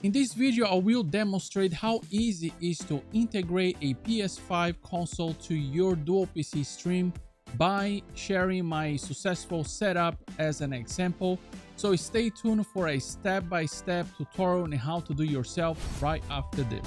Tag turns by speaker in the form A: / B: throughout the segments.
A: In this video, I will demonstrate how easy it is to integrate a PS5 console to your dual PC stream by sharing my successful setup as an example. So stay tuned for a step-by-step tutorial on how to do yourself right after this.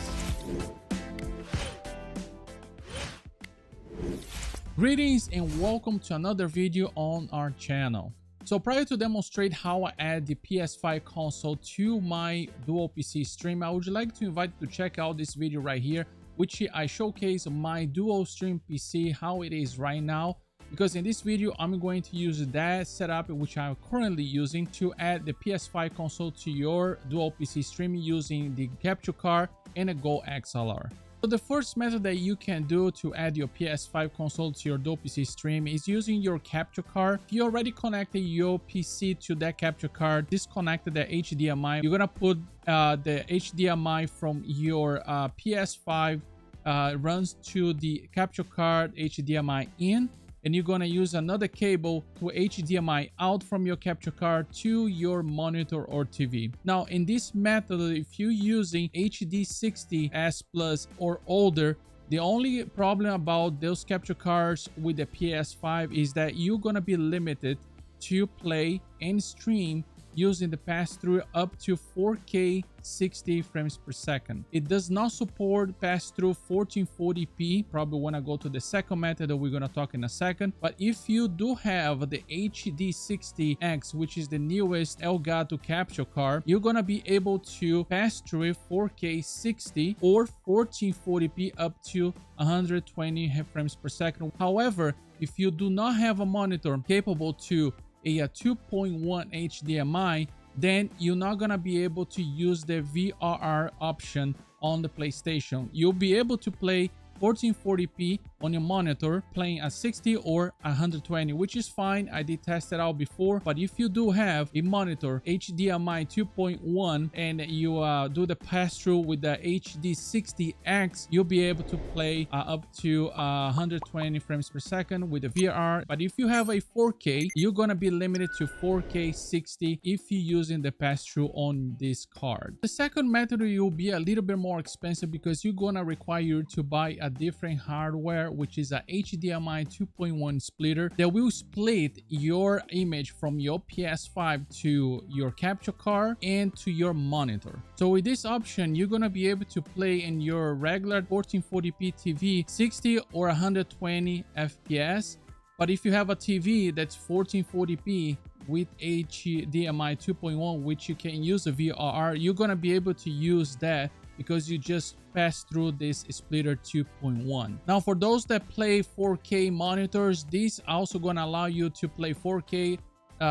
A: Greetings and welcome to another video on our channel. So prior to demonstrate how I add the PS5 console to my dual PC stream, I would like to invite you to check out this video right here, which I showcase my dual stream PC, how it is right now. Because in this video, I'm going to use that setup which I'm currently using to add the PS5 console to your dual PC stream using the capture card and a GoXLR. So the first method that you can do to add your PS5 console to your dual PC stream is using your capture card. If you already connected your PC to that capture card, disconnect the HDMI. You're gonna put the HDMI from your PS5 runs to the capture card HDMI in, and you're gonna use another cable to HDMI out from your capture card to your monitor or TV. Now, in this method, if you're using HD60S Plus or older, the only problem about those capture cards with the PS5 is that you're gonna be limited to play and stream using the pass-through up to 4K 60 frames per second. It does not support pass-through 1440p. Probably want to go to the second method that we're going to talk in a second. But if you do have the HD60X, which is the newest Elgato capture card, you're going to be able to pass through 4K 60 or 1440p up to 120 frames per second. However, if you do not have a monitor capable to a 2.1 HDMI, then you're not gonna be able to use the VRR option on the PlayStation. You'll be able to play 1440p on your monitor playing at 60 or 120, which is fine. I did test it out before. But if you do have a monitor HDMI 2.1 and you do the pass-through with the HD60X, you'll be able to play up to 120 frames per second with the VRR. But if you have a 4K, you're gonna be limited to 4K 60 if you're using the pass-through on this card. The second method will be a little bit more expensive because you're gonna require you to buy a different hardware, which is a HDMI 2.1 splitter that will split your image from your PS5 to your capture card and to your monitor. So with this option, you're going to be able to play in your regular 1440p TV 60 or 120 FPS. But if you have a TV that's 1440p with HDMI 2.1, which you can use a VRR, you're going to be able to use that because you just pass through this splitter 2.1. Now, for those that play 4K monitors, this also gonna allow you to play 4K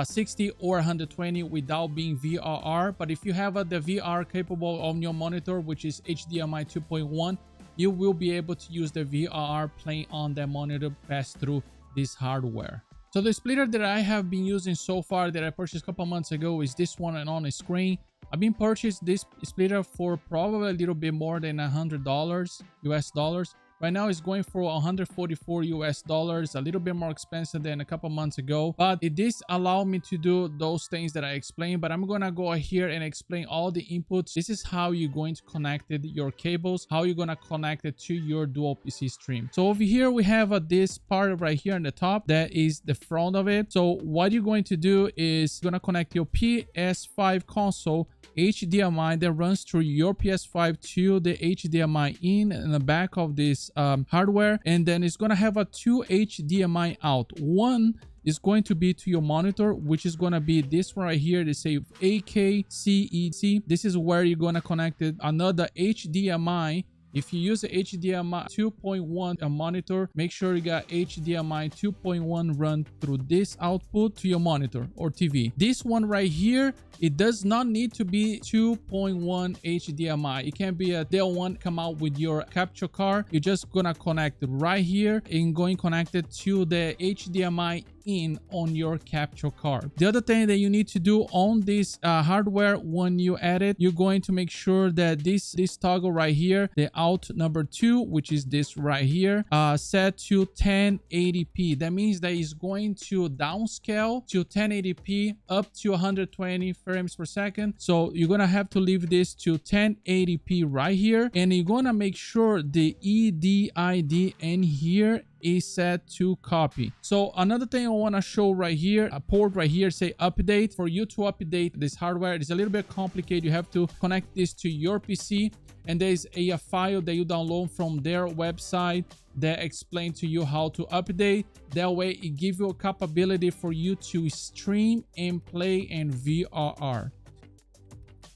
A: 60 or 120 without being VRR. But if you have the VR capable on your monitor, which is HDMI 2.1, you will be able to use the VRR playing on that monitor pass through this hardware. So the splitter that I have been using so far that I purchased a couple months ago is this one and on the screen. I've been purchased this splitter for probably a little bit more than $100 US dollars. Right now it's going for 144 US dollars, a little bit more expensive than a couple months ago, but it did allow me to do those things that I explained. But I'm gonna go here and explain all the inputs. This is how you're going to connect your cables, how you're gonna connect it to your dual PC stream. So over here we have this part right here on the top that is the front of it. So what you're going to do is you're gonna connect your PS5 console HDMI that runs through your PS5 to the HDMI in the back of this hardware, and then it's gonna have a 2 HDMI out. One is going to be to your monitor, which is gonna be this one right here. They say AKCEC. This is where you're gonna connect it. Another HDMI. If you use the HDMI 2.1 monitor, make sure you got HDMI 2.1 run through this output to your monitor or TV. This one right here, it does not need to be 2.1 HDMI. It can be a Dell one come out with your capture card. You're just gonna connect it right here and going connected to the HDMI in on your capture card. The other thing that you need to do on this hardware when you add it, you're going to make sure that this toggle right here, the out number 2, which is this right here, set to 1080p. That means that it's going to downscale to 1080p up to 120 frames per second. So you're gonna have to leave this to 1080p right here, and you're gonna make sure the EDID in here is set to copy. So another thing I want to show right here, a port right here say update. For you to update this hardware, it's a little bit complicated. You have to connect this to your PC, and there's a file that you download from their website that explain to you how to update. That way it gives you a capability for you to stream and play in VRR.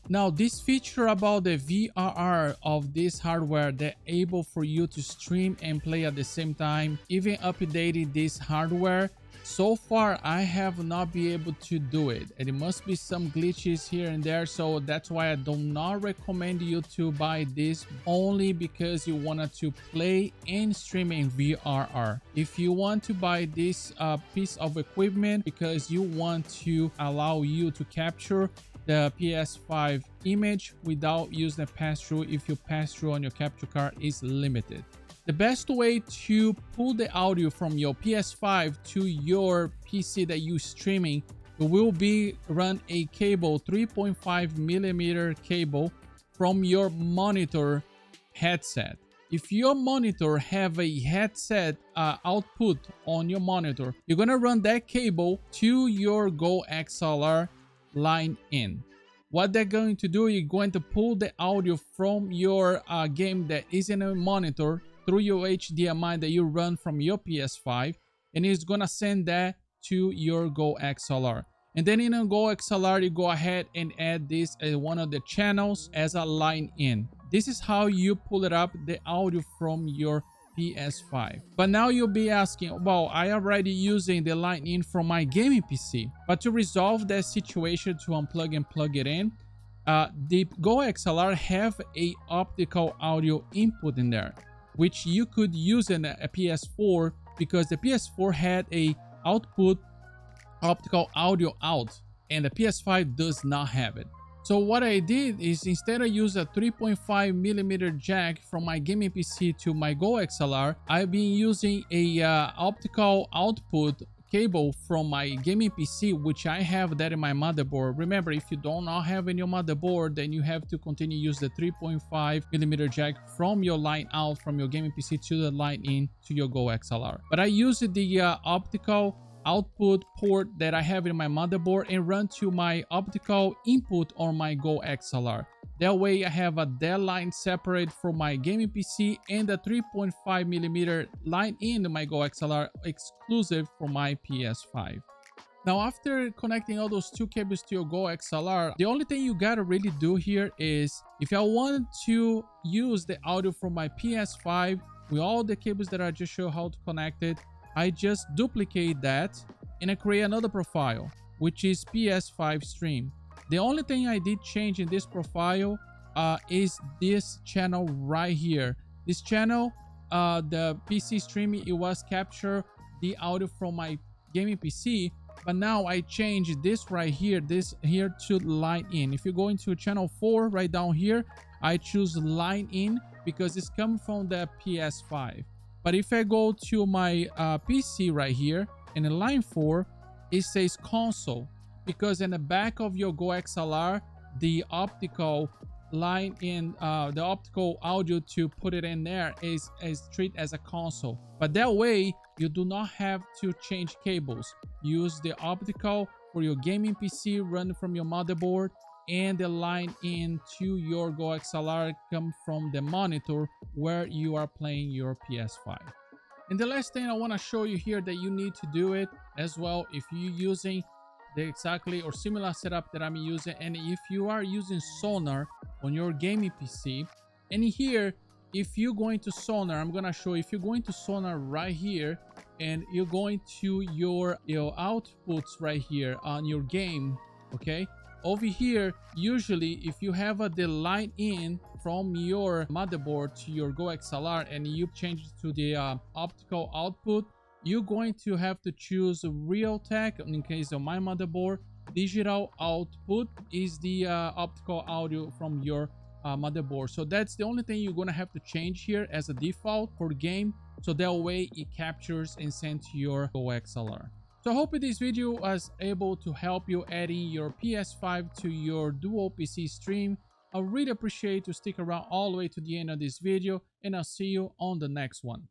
A: Now, this feature about the VRR of this hardware that able for you to stream and play at the same time, even updating this hardware, so far I have not been able to do it, and it must be some glitches here and there. So that's why I do not recommend you to buy this, only because you wanted to play and stream in VRR. If you want to buy this piece of equipment because you want to allow you to capture the PS5 image without using a pass-through, if your pass-through on your capture card is limited. The best way to pull the audio from your PS5 to your PC that you're streaming will be run a cable, 3.5 millimeter cable from your monitor headset. If your monitor have a headset output on your monitor, you're gonna run that cable to your GoXLR line in. What they're going to do, you're going to pull the audio from your game that is in a monitor through your HDMI that you run from your PS5, and it's gonna send that to your GoXLR. And then in a GoXLR, you go ahead and add this as one of the channels as a line in. This is how you pull it up, the audio from your PS5. But now you'll be asking, well, I already using the line in from my gaming PC. But to resolve that situation, to unplug and plug it in, the GoXLR have a optical audio input in there, which you could use in a PS4, because the PS4 had a output optical audio out, and the PS5 does not have it. So what I did is, instead of use a 3.5 millimeter jack from my gaming PC to my GoXLR, I've been using a optical output cable from my gaming PC, which I have that in my motherboard. Remember, if you do not have in your motherboard, then you have to continue use the 3.5 millimeter jack from your line out from your gaming PC to the line in to your GoXLR. But I use the optical output port that I have in my motherboard and run to my optical input on my GoXLR. That way I have a dead line separate from my gaming PC and the 3.5 millimeter line in my GoXLR exclusive for my PS5. Now, after connecting all those two cables to your GoXLR, the only thing you gotta really do here is, if I want to use the audio from my PS5 with all the cables that I just showed how to connect it, I just duplicate that and I create another profile, which is PS5 stream. The only thing I did change in this profile is this channel right here. This channel, the PC streaming, it was capture the audio from my gaming PC, but now I change this right here, this here, to line in. If you go into channel 4 right down here, I choose line in because it's coming from the PS5. But if I go to my PC right here, in line 4, it says console, because in the back of your GoXLR, the optical line in, the optical audio to put it in there is treated as a console. But that way, you do not have to change cables. Use the optical for your gaming PC, run from your motherboard, and the line in to your GoXLR come from the monitor where you are playing your PS5. And the last thing I want to show you here that you need to do it as well, if you're using the exactly or similar setup that I'm using, and if you are using Sonar on your gaming PC, and here, if you're going to Sonar, I'm gonna show you, if you're going to Sonar right here, and you're going to your outputs right here on your game, okay, over here, usually if you have the line in from your motherboard to your GoXLR and you change it to the optical output, you're going to have to choose Realtek. In case of my motherboard, digital output is the optical audio from your motherboard. So that's the only thing you're gonna have to change here as a default for game, so that way it captures and sends to your GoXLR. So I hope this video was able to help you adding your PS5 to your dual PC stream. I really appreciate you stick around all the way to the end of this video, and I'll see you on the next one.